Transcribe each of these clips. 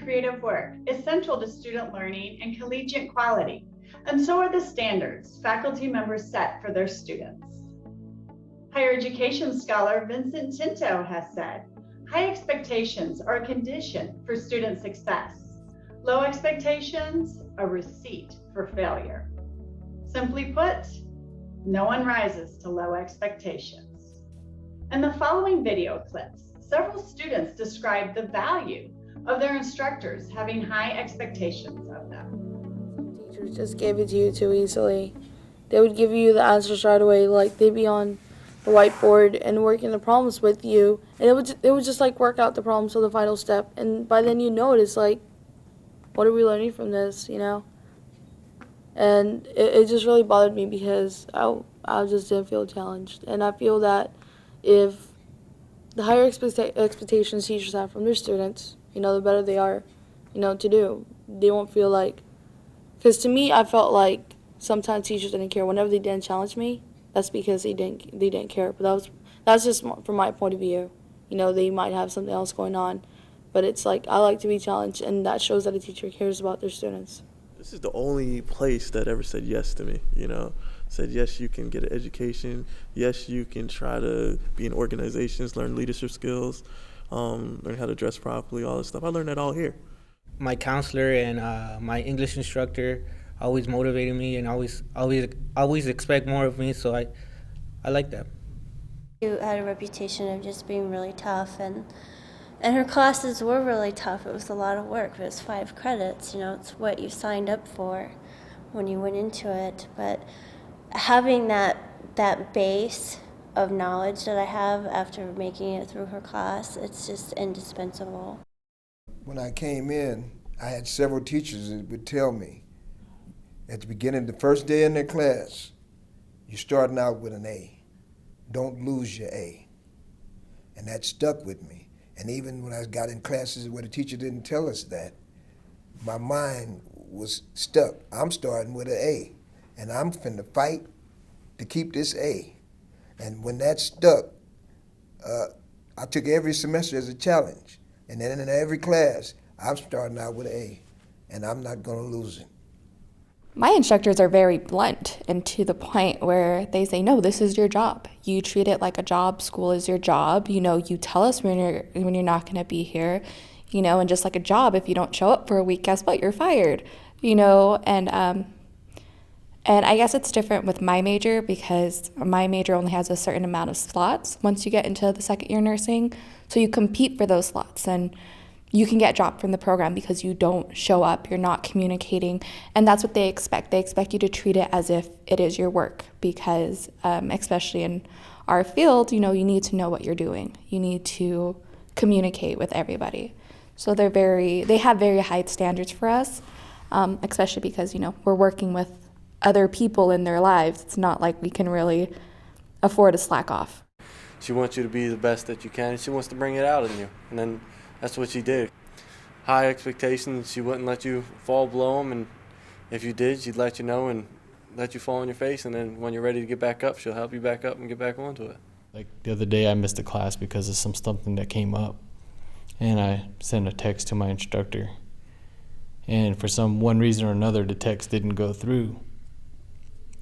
creative work is central to student learning and collegiate quality, and so are the standards faculty members set for their students. Higher education scholar Vincent Tinto has said, high expectations are a condition for student success. Low expectations, a receipt for failure. Simply put, no one rises to low expectations. In the following video clips, several students describe the value of their instructors having high expectations of them. Teachers just gave it to you too easily. They would give you the answers right away, like they'd be on the whiteboard and working the problems with you, and it would just like work out the problems to the final step, and by then you know it. It's like, what are we learning from this, you know? And it just really bothered me because I just didn't feel challenged, and I feel that if the higher expectations teachers have from their students, you know, the better they are, you know, to do. They won't feel like, because to me, I felt like sometimes teachers didn't care. Whenever they didn't challenge me, that's because they didn't care. But that's just from my point of view. You know, they might have something else going on, but it's like I like to be challenged, and that shows that a teacher cares about their students. This is the only place that ever said yes to me, you know. Said, yes, you can get an education. Yes, you can try to be in organizations, learn leadership skills, learn how to dress properly, all this stuff. I learned that all here. My counselor and my English instructor always motivated me and always expect more of me, so I like that. She had a reputation of just being really tough, and her classes were really tough. It was a lot of work. It was 5 credits, you know, it's what you signed up for when you went into it. But having that base of knowledge that I have after making it through her class, it's just indispensable. When I came in, I had several teachers that would tell me, at the beginning, the first day in their class, you're starting out with an A. Don't lose your A. And that stuck with me. And even when I got in classes where the teacher didn't tell us that, my mind was stuck. I'm starting with an A, and I'm finna fight to keep this A. And when that stuck, I took every semester as a challenge. And then in every class, I'm starting out with an A, and I'm not gonna lose it. My instructors are very blunt and to the point where they say, no, this is your job. You treat it like a job. School is your job. You know, you tell us when you're not going to be here, you know, and just like a job, if you don't show up for a week, guess what? You're fired, you know, and I guess it's different with my major because my major only has a certain amount of slots once you get into the second year nursing. So you compete for those slots, and you can get dropped from the program because you don't show up, you're not communicating, and that's what they expect. They expect you to treat it as if it is your work because, especially in our field, you know, you need to know what you're doing. You need to communicate with everybody. So they have very high standards for us, especially because, you know, we're working with other people in their lives. It's not like we can really afford to slack off. She wants you to be the best that you can, and she wants to bring it out in you, and then that's what she did. High expectations, she wouldn't let you fall below them, and if you did, she'd let you know and let you fall on your face, and then when you're ready to get back up, she'll help you back up and get back onto it. Like the other day, I missed a class because of something that came up, and I sent a text to my instructor, and for one reason or another, the text didn't go through.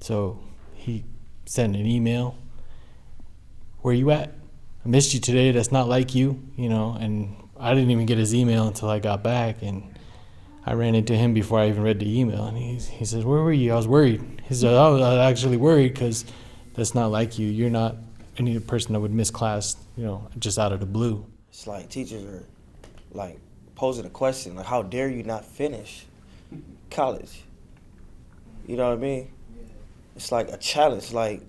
So he sent an email, where you at? I missed you today, that's not like you, you know, and I didn't even get his email until I got back, and I ran into him before I even read the email, and he says, where were you? I was worried. He said, I was actually worried because that's not like you. You're not any person that would miss class, you know, just out of the blue. It's like teachers are like posing a question, like, how dare you not finish college? You know what I mean? It's like a challenge, like,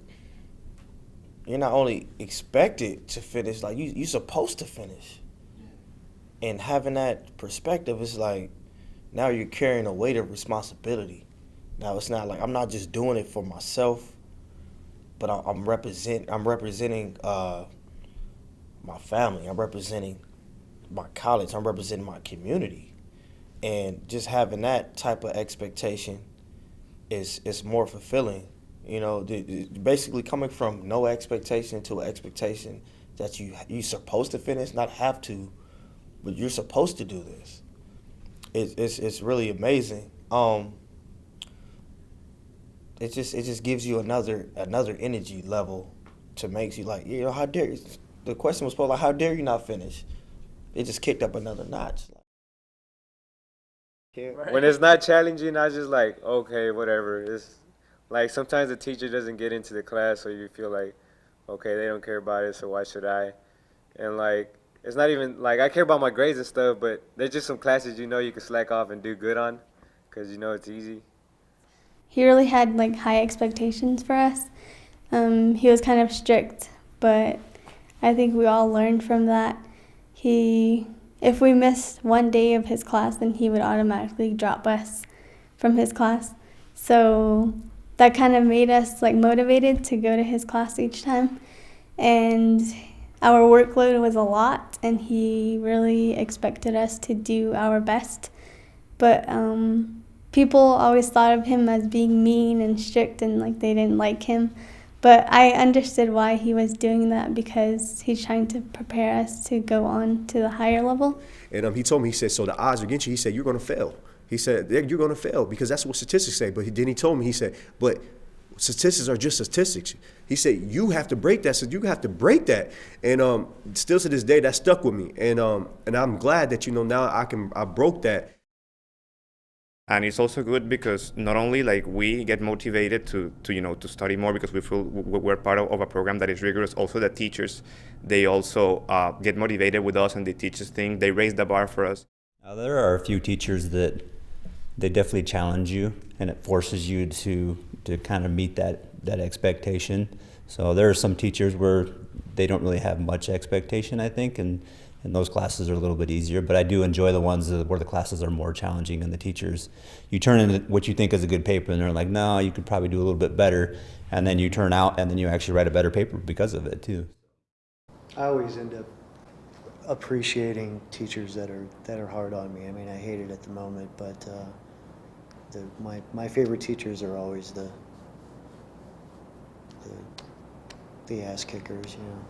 you're not only expected to finish, like you're supposed to finish. And having that perspective is like, now you're carrying a weight of responsibility. Now it's not like I'm not just doing it for myself, but I'm representing my family. I'm representing my college. I'm representing my community. And just having that type of expectation is more fulfilling. You know, basically coming from no expectation to an expectation that you're supposed to finish, not have to, but you're supposed to do this. it's really amazing. It just gives you another energy level to make you like, you know, how dare you? The question was supposed like, how dare you not finish? It just kicked up another notch. When it's not challenging, I just like, okay, whatever. It's like sometimes the teacher doesn't get into the class, so you feel like, okay, they don't care about it, so why should I? And like, it's not even like I care about my grades and stuff, but there's just some classes you know you can slack off and do good on, because you know it's easy. He really had like high expectations for us. He was kind of strict, but I think we all learned from that. If we missed one day of his class, then he would automatically drop us from his class. So that kind of made us like motivated to go to his class each time. And our workload was a lot, and he really expected us to do our best. But people always thought of him as being mean and strict, and like they didn't like him. But I understood why he was doing that, because he's trying to prepare us to go on to the higher level. And he told me, he said, so the odds are against you. He said, you're going to fail. He said, you're going to fail, because that's what statistics say. But then he told me, he said, but statistics are just statistics. He said, you have to break that. So you have to break that. And still to this day, that stuck with me. And I'm glad that, you know, now I broke that. And it's also good because not only like we get motivated to you know, to study more because we feel we're part of a program that is rigorous. Also the teachers, they also get motivated with us, and they teach us things. They raise the bar for us. There are a few teachers that they definitely challenge you, and it forces you to kind of meet that expectation. So there are some teachers where they don't really have much expectation, I think, and those classes are a little bit easier. But I do enjoy the ones where the classes are more challenging, and the teachers, you turn in what you think is a good paper, and they're like, no, you could probably do a little bit better, and then you turn out, and then you actually write a better paper because of it too. I always end up appreciating teachers that are hard on me. I mean, I hate it at the moment, but my favorite teachers are always the ass kickers, you know.